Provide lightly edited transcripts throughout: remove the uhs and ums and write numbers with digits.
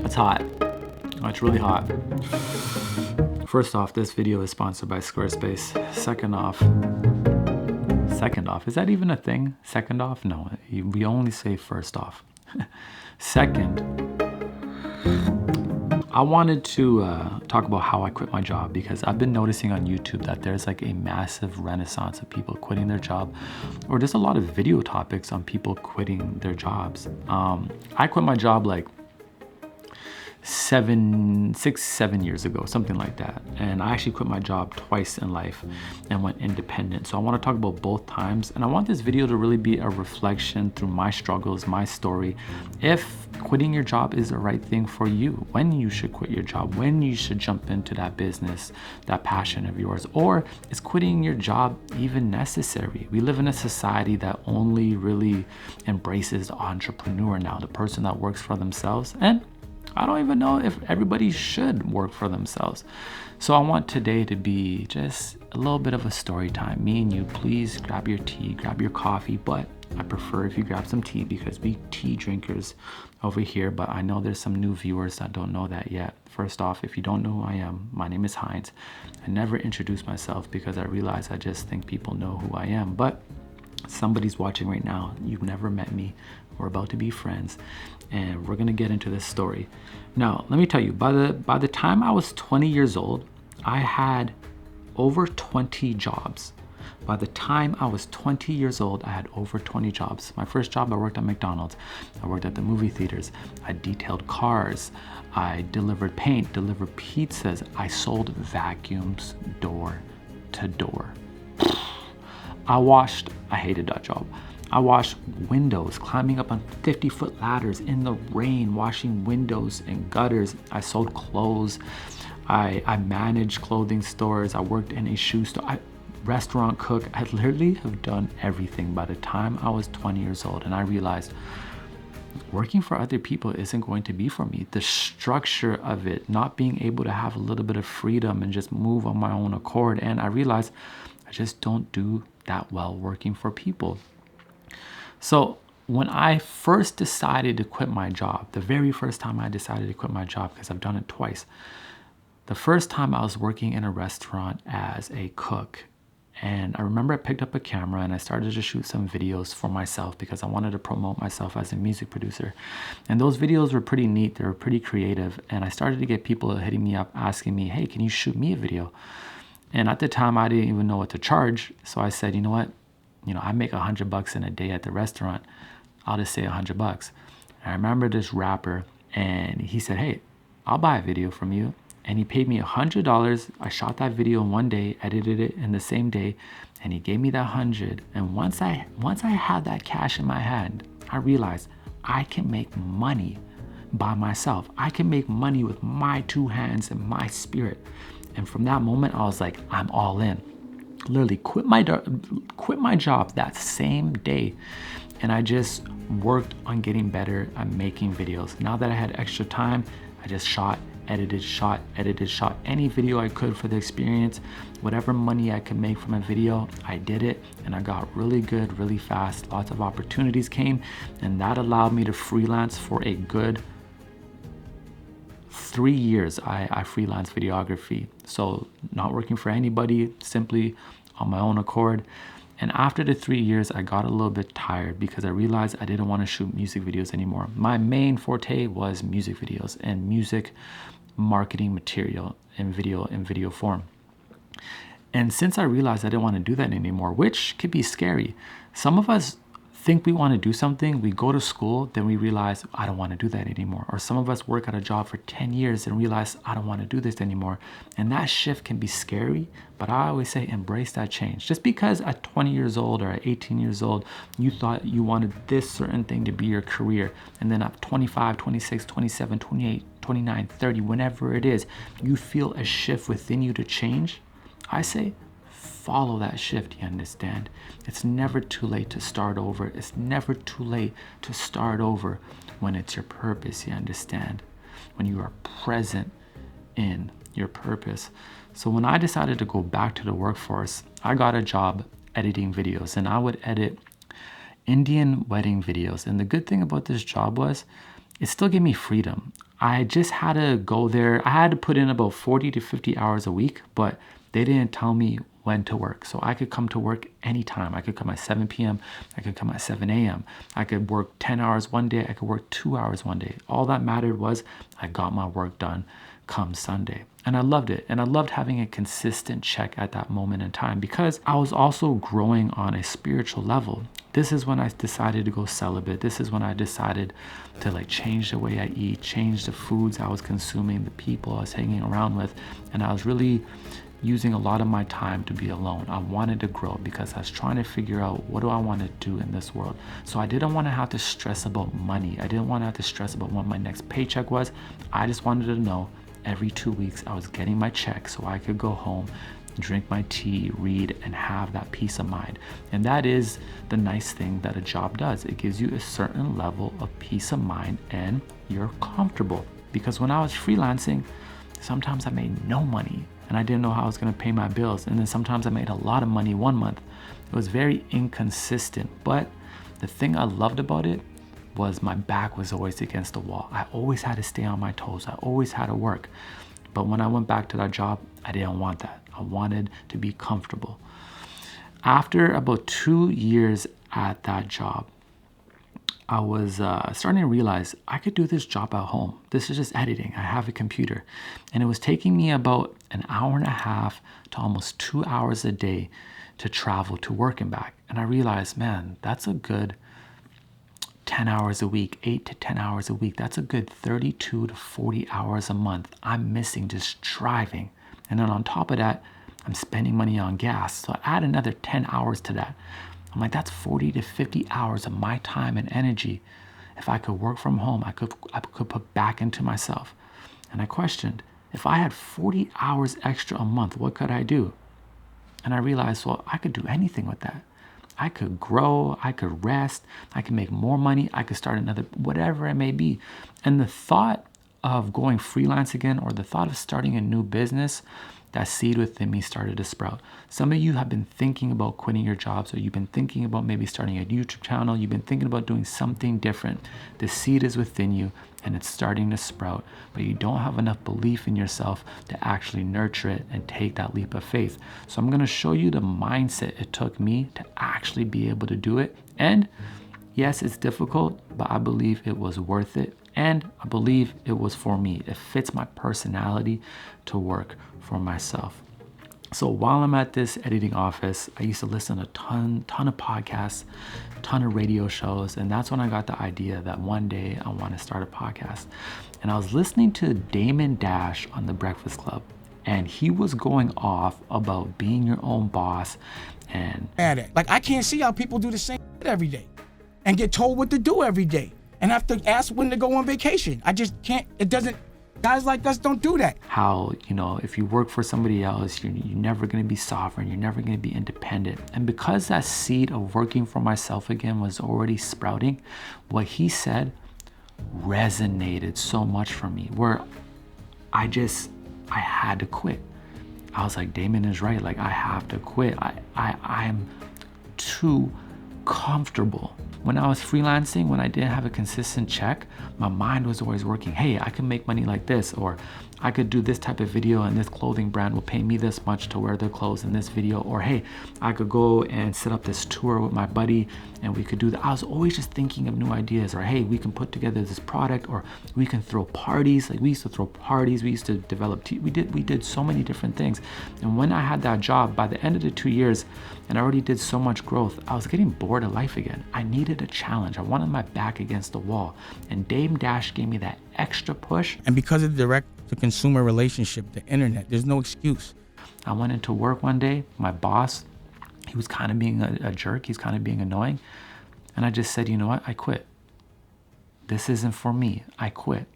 It's hot. Oh, it's really hot. First off, this video is sponsored by Squarespace. Second off, is that even a thing? Second off? No, we only say first off. Second, I wanted to talk about how I quit my job, because I've been noticing on YouTube that there's like a massive renaissance of people quitting their job, or there's a lot of video topics on people quitting their jobs. I quit my job like 7 years ago, something like that. And I actually quit my job twice in life and went independent. So I want to talk about both times. And I want this video to really be a reflection through my struggles, my story. If quitting your job is the right thing for you, when you should quit your job, when you should jump into that business, that passion of yours, or is quitting your job even necessary? We live in a society that only really embraces the entrepreneur now, the person that works for themselves. And I don't even know if everybody should work for themselves. So I want today to be just a little bit of a story time. Me and you, please grab your tea, grab your coffee, but I prefer if you grab some tea because we tea drinkers over here. But I know there's some new viewers that don't know that yet. First off, if you don't know who I am, my name is HINDZ. I never introduce myself because I realize I just think people know who I am. But somebody's watching right now. You've never met me. We're about to be friends, and we're gonna get into this story. Now, let me tell you, by the time I was 20 years old, I had over 20 jobs. By the time I was 20 years old, I had over 20 jobs. My first job, I worked at McDonald's. I worked at the movie theaters. I detailed cars. I delivered paint, delivered pizzas. I sold vacuums door to door. I hated that job. I washed windows, climbing up on 50-foot ladders in the rain, washing windows and gutters. I sold clothes. I managed clothing stores. I worked in a shoe store. Restaurant cook. I literally have done everything by the time I was 20 years old. And I realized working for other people isn't going to be for me. The structure of it, not being able to have a little bit of freedom and just move on my own accord. And I realized I just don't do that well working for people. So when I first decided to quit my job, the very first time I decided to quit my job, because I've done it twice, the first time I was working in a restaurant as a cook. And I remember I picked up a camera and I started to shoot some videos for myself because I wanted to promote myself as a music producer. And those videos were pretty neat. They were pretty creative. And I started to get people hitting me up asking me, hey, can you shoot me a video? And at the time, I didn't even know what to charge. So I said, you know what? I make $100 in a day at the restaurant. I'll just say $100. And I remember this rapper, and he said, hey, I'll buy a video from you. And he paid me $100. I shot that video in one day, edited it in the same day, and he gave me that 100. And once I had that cash in my hand, I realized I can make money by myself. I can make money with my two hands and my spirit. And from that moment, I was like, I'm all in. Literally quit my job that same day, and I just worked on getting better at making videos. Now that I had extra time, I just shot, edited, shot any video I could for the experience. Whatever money I could make from a video, I did it, and I got really good really fast. Lots of opportunities came, and that allowed me to freelance for a good 3 years. I freelance videography, so not working for anybody, simply on my own accord. And after the 3 years, I got a little bit tired because I realized I didn't want to shoot music videos anymore. My main forte was music videos and music marketing material in video form. And since I realized I didn't want to do that anymore, which could be scary, some of us think we want to do something, we go to school, then we realize I don't want to do that anymore. Or some of us work at a job for 10 years and realize I don't want to do this anymore. And that shift can be scary, but I always say embrace that change. Just because at 20 years old or at 18 years old, you thought you wanted this certain thing to be your career, and then at 25, 26, 27, 28, 29, 30, whenever it is, you feel a shift within you to change, I say, follow that shift, you understand? It's never too late to start over. It's never too late to start over when it's your purpose, you understand? When you are present in your purpose. So when I decided to go back to the workforce, I got a job editing videos, and I would edit Indian wedding videos. And the good thing about this job was it still gave me freedom. I just had to go there. I had to put in about 40 to 50 hours a week, but they didn't tell me when to work. So I could come to work anytime. I could come at 7 p.m. I could come at 7 a.m. I could work 10 hours one day. I could work 2 hours one day. All that mattered was I got my work done come Sunday. And I loved it. And I loved having a consistent check at that moment in time because I was also growing on a spiritual level. This is when I decided to go celibate. This is when I decided to like change the way I eat, change the foods I was consuming, the people I was hanging around with. And I was really using a lot of my time to be alone. I wanted to grow because I was trying to figure out what do I want to do in this world. So I didn't want to have to stress about money. I didn't want to have to stress about what my next paycheck was. I just wanted to know every 2 weeks I was getting my check so I could go home, drink my tea, read, and have that peace of mind. And that is the nice thing that a job does. It gives you a certain level of peace of mind and you're comfortable. Because when I was freelancing, sometimes I made no money and I didn't know how I was going to pay my bills. And then sometimes I made a lot of money one month. It was very inconsistent. But the thing I loved about it was my back was always against the wall. I always had to stay on my toes. I always had to work. But when I went back to that job, I didn't want that. I wanted to be comfortable. After about 2 years at that job, I was starting to realize I could do this job at home. This is just editing. I have a computer. And it was taking me about an hour and a half to almost 2 hours a day to travel to work and back. And I realized, man, that's a good 10 hours a week, 8 to 10 hours a week. That's a good 32 to 40 hours a month I'm missing just driving. And then on top of that, I'm spending money on gas. So I add another 10 hours to that. I'm like, that's 40 to 50 hours of my time and energy. If I could work from home, I could put back into myself. And I questioned, if I had 40 hours extra a month, what could I do? And I realized, well, I could do anything with that. I could grow, I could rest, I could make more money, I could start another, whatever it may be. And the thought of going freelance again, or the thought of starting a new business, that seed within me started to sprout. Some of you have been thinking about quitting your jobs, or you've been thinking about maybe starting a YouTube channel. You've been thinking about doing something different. The seed is within you and it's starting to sprout, but you don't have enough belief in yourself to actually nurture it and take that leap of faith. So I'm going to show you the mindset it took me to actually be able to do it. And yes, it's difficult, but I believe it was worth it. And I believe it was for me. It fits my personality to work for myself. So while I'm at this editing office, I used to listen to a ton of podcasts, ton of radio shows. And that's when I got the idea that one day I want to start a podcast. And I was listening to Damon Dash on The Breakfast Club. And he was going off about being your own boss. And like, I can't see how people do the same every day and get told what to do every day and have to ask when to go on vacation. I just can't, it doesn't, guys like us don't do that. How, if you work for somebody else, you're never going to be sovereign. You're never going to be independent. And because that seed of working for myself again was already sprouting, what he said resonated so much for me, where I had to quit. I was like, Damon is right. Like, I have to quit. I'm too comfortable. When I was freelancing, when I didn't have a consistent check, my mind was always working. Hey, I can make money like this, or I could do this type of video and this clothing brand will pay me this much to wear their clothes in this video. Or hey, I could go and set up this tour with my buddy and we could do that. I was always just thinking of new ideas. Or hey, we can put together this product, or we can throw parties. Like, we used to throw parties, we used to develop we did so many different things. And when I had that job, by the end of the 2 years, and I already did so much growth, I was getting bored of life again. I needed a challenge. I wanted my back against the wall. And Dame Dash gave me that extra push. And because of the direct to consumer relationship, the internet, there's no excuse. I went into work one day, my boss, he was kind of being a jerk. He's kind of being annoying. And I just said, you know what? I quit. This isn't for me. I quit.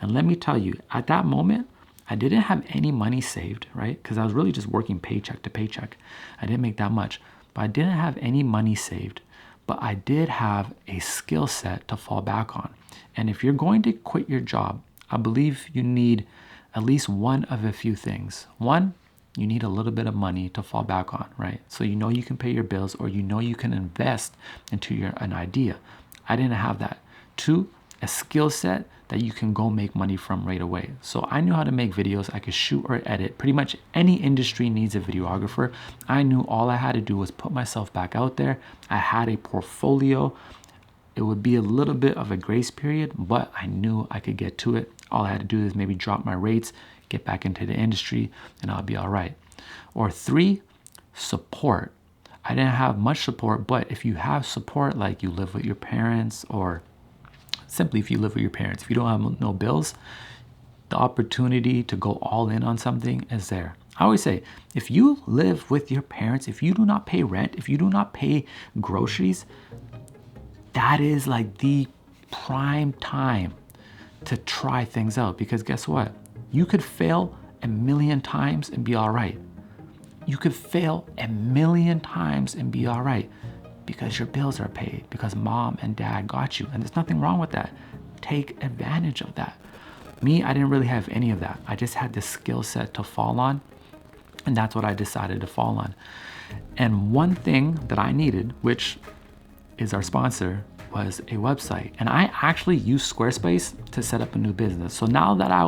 And let me tell you, at that moment, I didn't have any money saved, right? Because I was really just working paycheck to paycheck. I didn't make that much, but I didn't have any money saved. But I did have a skill set to fall back on. And if you're going to quit your job, I believe you need at least one of a few things. One, you need a little bit of money to fall back on, right? So you know you can pay your bills, or you know you can invest into an idea. I didn't have that. Two, a skill set that you can go make money from right away. So I knew how to make videos. I could shoot or edit. Pretty much any industry needs a videographer. I knew all I had to do was put myself back out there. I had a portfolio. It would be a little bit of a grace period, but I knew I could get to it. All I had to do is maybe drop my rates, get back into the industry, and I'll be all right. Or 3, support. I didn't have much support, but if you have support, like you live with your parents, or simply if you live with your parents, if you don't have no bills, the opportunity to go all in on something is there. I always say, if you live with your parents, if you do not pay rent, if you do not pay groceries, that is like the prime time to try things out, because guess what? You could fail a million times and be all right. You could fail a million times and be all right because your bills are paid, because mom and dad got you. And there's nothing wrong with that. Take advantage of that. Me, I didn't really have any of that. I just had this skill set to fall on, and that's what I decided to fall on. And one thing that I needed, which is our sponsor, was a website. And I actually used Squarespace to set up a new business. So now that I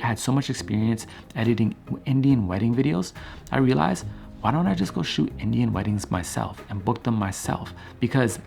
had so much experience editing Indian wedding videos, I realized, why don't I just go shoot Indian weddings myself and book them myself? Because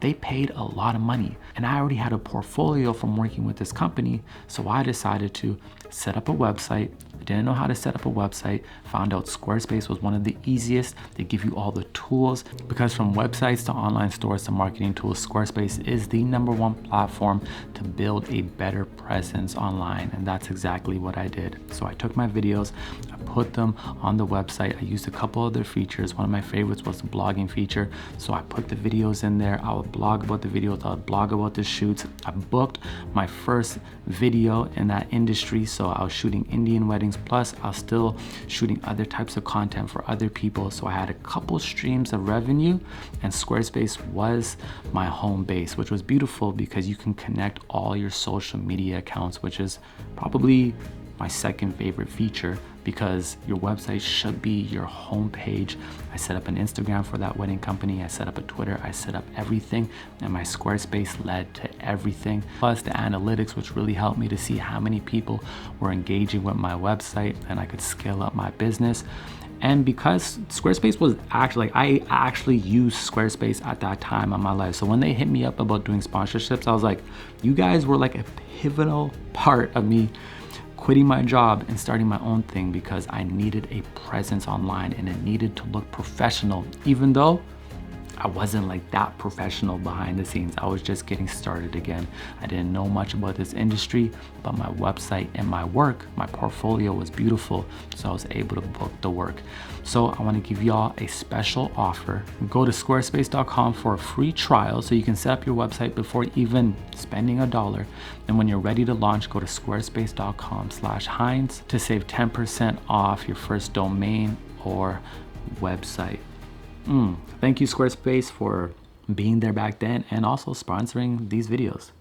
they paid a lot of money. And I already had a portfolio from working with this company. So I decided to set up a website. I didn't know how to set up a website. Found out Squarespace was one of the easiest. They give you all the tools, because from websites to online stores to marketing tools, Squarespace is the #1 platform to build a better presence online. And that's exactly what I did. So I took my videos, I put them on the website. I used a couple other features. One of my favorites was the blogging feature. So I put the videos in there. I would blog about the videos. I would blog about the shoots. I booked my first video in that industry. So I was shooting Indian weddings, plus I was still shooting other types of content for other people. So I had a couple streams of revenue, and Squarespace was my home base, which was beautiful because you can connect all your social media accounts, which is probably my second favorite feature, because your website should be your home page. I set up an Instagram for that wedding company. I set up a Twitter. I set up everything, and my Squarespace led to everything. Plus the analytics, which really helped me to see how many people were engaging with my website, and I could scale up my business. And because Squarespace was I actually used Squarespace at that time in my life. So when they hit me up about doing sponsorships, I was like, you guys were like a pivotal part of me quitting my job and starting my own thing, because I needed a presence online and it needed to look professional, even though I wasn't like that professional behind the scenes. I was just getting started again. I didn't know much about this industry, but my website and my work, my portfolio was beautiful, so I was able to book the work. So I want to give y'all a special offer. Go to squarespace.com for a free trial so you can set up your website before even spending $1. And when you're ready to launch, go to squarespace.com/HINDZ to save 10% off your first domain or website. Thank you, Squarespace, for being there back then and also sponsoring these videos.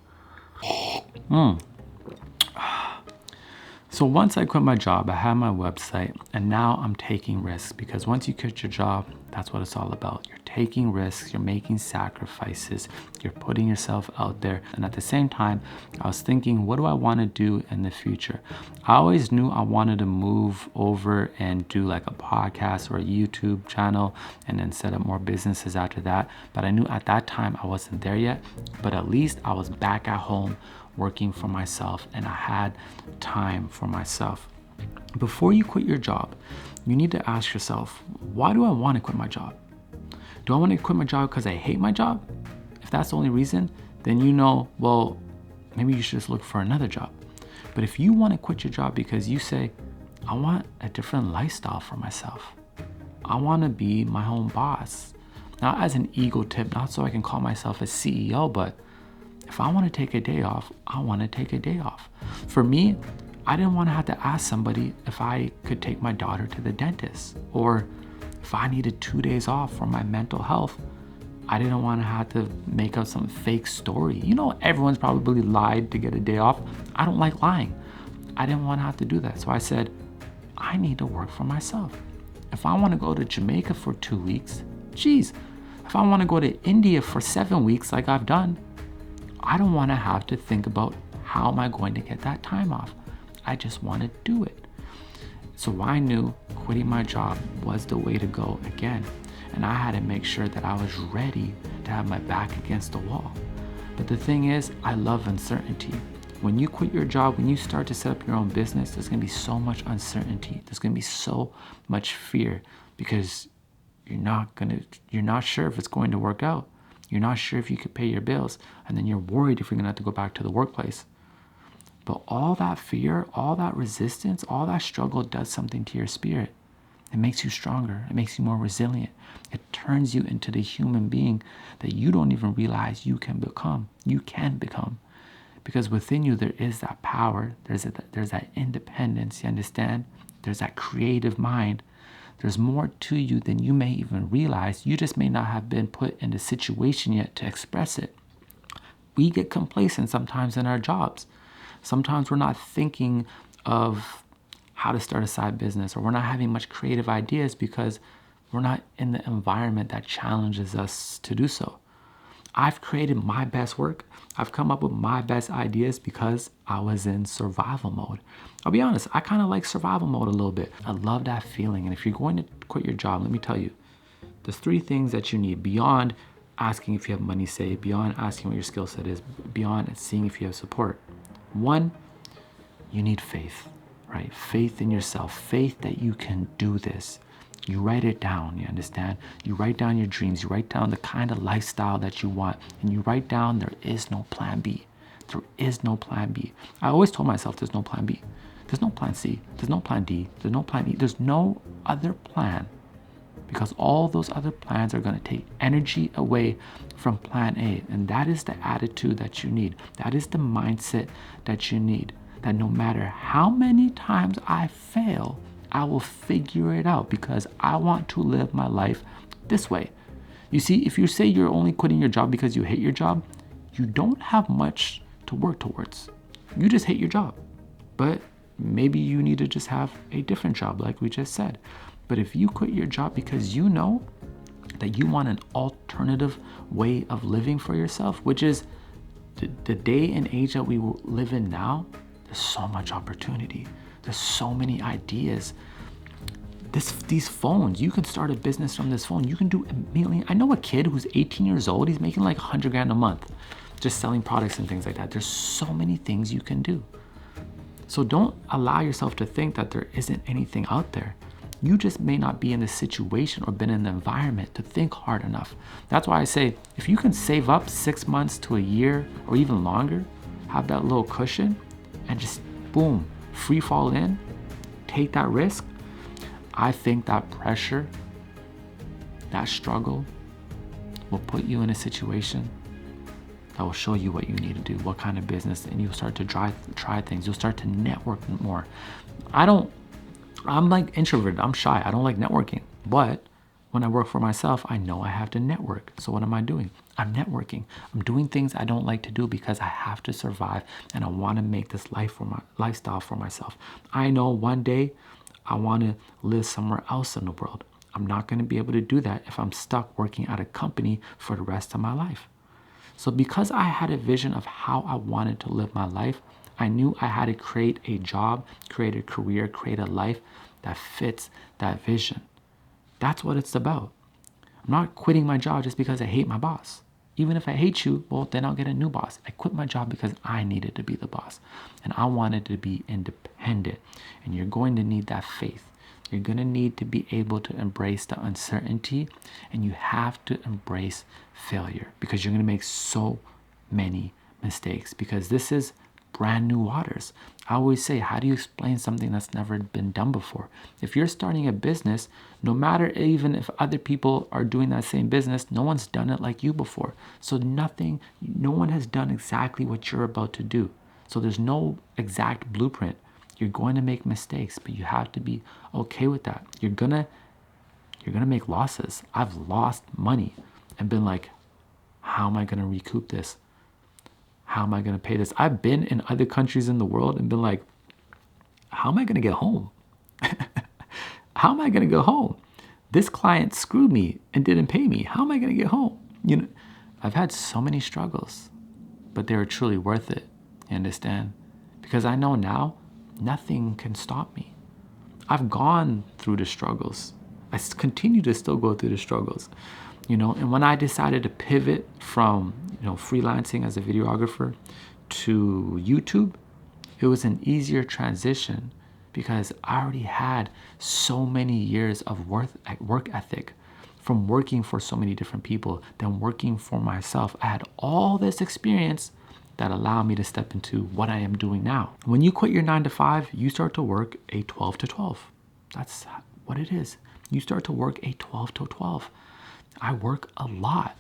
So once I quit my job, I had my website, and now I'm taking risks, because once you quit your job, that's what it's all about. You're taking risks, you're making sacrifices, you're putting yourself out there. And at the same time, I was thinking, what do I want to do in the future? I always knew I wanted to move over and do like a podcast or a YouTube channel, and then set up more businesses after that. But I knew at that time I wasn't there yet. But at least I was back at home working for myself, and I had time for myself. Before you quit your job, you need to ask yourself, why do I want to quit my job? Do I want to quit my job because I hate my job? If that's the only reason, then well, maybe you should just look for another job. But if you want to quit your job because you say, I want a different lifestyle for myself, I want to be my own boss. Not as an ego tip, not so I can call myself a CEO, but if I want to take a day off, I want to take a day off. For me, I didn't want to have to ask somebody if I could take my daughter to the dentist, or if I needed 2 days off for my mental health. I didn't want to have to make up some fake story. Everyone's probably lied to get a day off. I don't like lying. I didn't want to have to do that. So I said, I need to work for myself. If I want to go to Jamaica for 2 weeks, if I want to go to India for 7 weeks like I've done, I don't want to have to think about how am I going to get that time off. I just want to do it. So I knew quitting my job was the way to go again. And I had to make sure that I was ready to have my back against the wall. But the thing is, I love uncertainty. When you quit your job, when you start to set up your own business, there's gonna be so much uncertainty. There's gonna be so much fear because you're not sure if it's going to work out. You're not sure if you could pay your bills. And then you're worried if you're gonna have to go back to the workplace. But all that fear, all that resistance, all that struggle does something to your spirit. It makes you stronger. It makes you more resilient. It turns you into the human being that you don't even realize you can become. You can become. Because within you, there is that power. There's that independence, you understand? There's that creative mind. There's more to you than you may even realize. You just may not have been put in the situation yet to express it. We get complacent sometimes in our jobs. Sometimes we're not thinking of how to start a side business, or we're not having much creative ideas because we're not in the environment that challenges us to do so. I've created my best work. I've come up with my best ideas because I was in survival mode. I'll be honest, I kind of like survival mode a little bit. I love that feeling. And if you're going to quit your job, let me tell you, there's 3 things that you need beyond asking if you have money saved, beyond asking what your skill set is, beyond seeing if you have support. 1, you need faith, right? Faith in yourself, faith that you can do this. You write it down, you understand? You write down your dreams, you write down the kind of lifestyle that you want, and you write down there is no plan B. There is no plan B. I always told myself there's no plan B. There's no plan C. There's no plan D. There's no plan E. There's no other plan, because all those other plans are going to take energy away from plan A. And that is the attitude that you need. That is the mindset that you need. That no matter how many times I fail, I will figure it out because I want to live my life this way. You see, if you say you're only quitting your job because you hate your job, you don't have much to work towards. You just hate your job. But maybe you need to just have a different job, like we just said. But if you quit your job because you know that you want an alternative way of living for yourself, which is the day and age that we live in now, there's so much opportunity. There's so many ideas. These phones, you can start a business from this phone. You can do a million. I know a kid who's 18 years old. He's making like 100 grand a month just selling products and things like that. There's so many things you can do. So don't allow yourself to think that there isn't anything out there. You just may not be in the situation or been in the environment to think hard enough. That's why I say, if you can save up 6 months to a year or even longer, have that little cushion and just boom, free fall in, take that risk, I think that pressure, that struggle will put you in a situation that will show you what you need to do, what kind of business, and you'll start to try things. You'll start to network more. I'm like introverted, I'm shy, I don't like networking. But when I work for myself, I know I have to network. So what am I doing? I'm networking. I'm doing things I don't like to do because I have to survive and I want to make this lifestyle for myself. I know one day I want to live somewhere else in the world. I'm not going to be able to do that if I'm stuck working at a company for the rest of my life. So because I had a vision of how I wanted to live my life, I knew I had to create a job, create a career, create a life that fits that vision. That's what it's about. I'm not quitting my job just because I hate my boss. Even if I hate you, well, then I'll get a new boss. I quit my job because I needed to be the boss. And I wanted to be independent. And you're going to need that faith. You're going to need to be able to embrace the uncertainty. And you have to embrace failure because you're going to make so many mistakes because this is brand new waters. I always say, how do you explain something that's never been done before? If you're starting a business, no matter even if other people are doing that same business, no one's done it like you before. So no one has done exactly what you're about to do. So there's no exact blueprint. You're going to make mistakes, but you have to be okay with that. You're gonna make losses. I've lost money and been like, how am I gonna recoup this? How am I going to pay this? I've been in other countries in the world and been like, how am I going to get home? How am I going to go home? This client screwed me and didn't pay me. How am I going to get home? I've had so many struggles. but they were truly worth it. You understand? Because I know now nothing can stop me. I've gone through the struggles. I continue to still go through the struggles, and when I decided to pivot from, freelancing as a videographer to YouTube, it was an easier transition because I already had so many years of work ethic from working for so many different people, then working for myself. I had all this experience that allowed me to step into what I am doing now. When you quit your 9 to 5, you start to work a 12 to 12. That's what it is. You start to work a 12 to 12. I work a lot.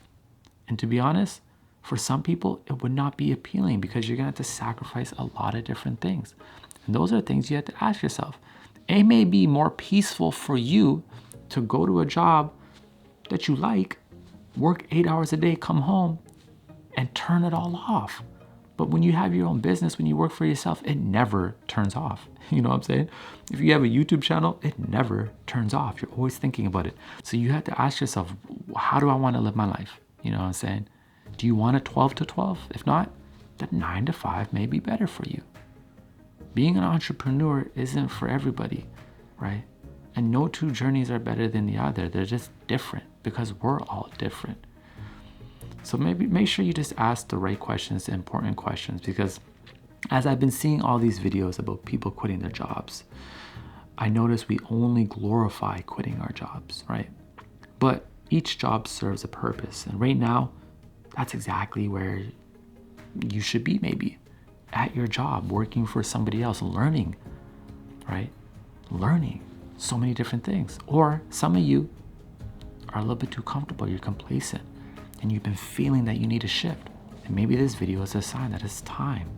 And to be honest, for some people, it would not be appealing because you're going to have to sacrifice a lot of different things. And those are things you have to ask yourself. It may be more peaceful for you to go to a job that you like, work 8 hours a day, come home, and turn it all off. But when you have your own business, when you work for yourself, it never turns off. You know what I'm saying? If you have a YouTube channel, it never turns off. You're always thinking about it. So you have to ask yourself, how do I want to live my life? You know what I'm saying? Do you want a 12 to 12? If not, the 9 to 5 may be better for you. Being an entrepreneur isn't for everybody, right? And no two journeys are better than the other. They're just different because we're all different. So maybe make sure you just ask the right questions, the important questions, because as I've been seeing all these videos about people quitting their jobs, I notice we only glorify quitting our jobs, right? But each job serves a purpose. And right now, that's exactly where you should be, maybe at your job, working for somebody else, learning, right? Learning so many different things. Or some of you are a little bit too comfortable, you're complacent, and you've been feeling that you need a shift. And maybe this video is a sign that it's time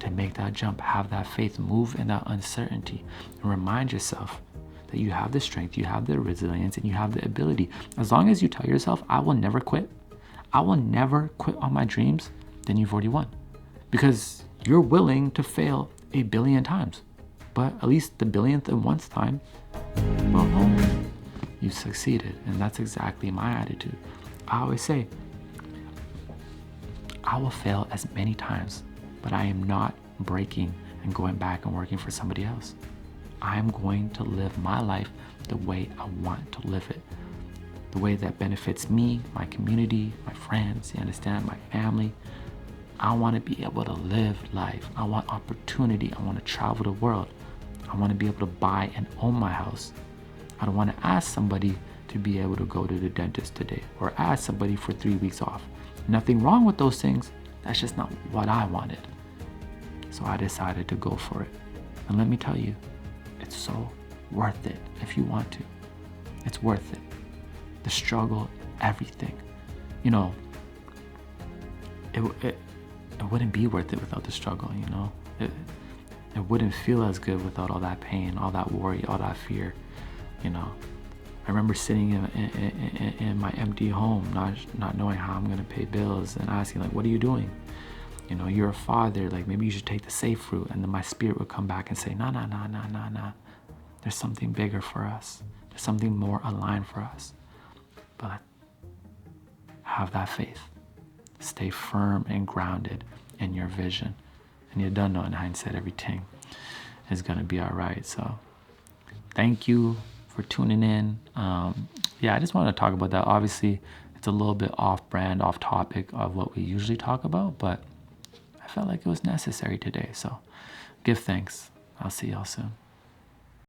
to make that jump, have that faith, move in that uncertainty, and remind yourself that you have the strength, you have the resilience, and you have the ability. As long as you tell yourself, I will never quit, I will never quit on my dreams, then you've already won. Because you're willing to fail 1 billion times, but at least the billionth and once time, well, you succeeded. And that's exactly my attitude. I always say, I will fail as many times, but I am not breaking and going back and working for somebody else. I'm going to live my life the way I want to live it, the way that benefits me, my community, my friends, you understand, my family. I want to be able to live life. I want opportunity. I want to travel the world. I want to be able to buy and own my house. I don't want to ask somebody to be able to go to the dentist today or ask somebody for 3 weeks off. Nothing wrong with those things. That's just not what I wanted. So I decided to go for it. And let me tell you, it's so worth it if you want to. It's worth it. The struggle, everything. It wouldn't be worth it without the struggle, It wouldn't feel as good without all that pain, all that worry, all that fear, I remember sitting in my empty home, not knowing how I'm gonna pay bills, and asking, like, what are you doing? You're a father, like, maybe you should take the safe route. And then my spirit would come back and say, nah. There's something bigger for us. There's something more aligned for us. But have that faith. Stay firm and grounded in your vision. And you don't know, in hindsight, everything is going to be all right. So thank you for tuning in. I just want to talk about that. Obviously, it's a little bit off brand, off topic of what we usually talk about, but I felt like it was necessary today. So give thanks. I'll see y'all soon.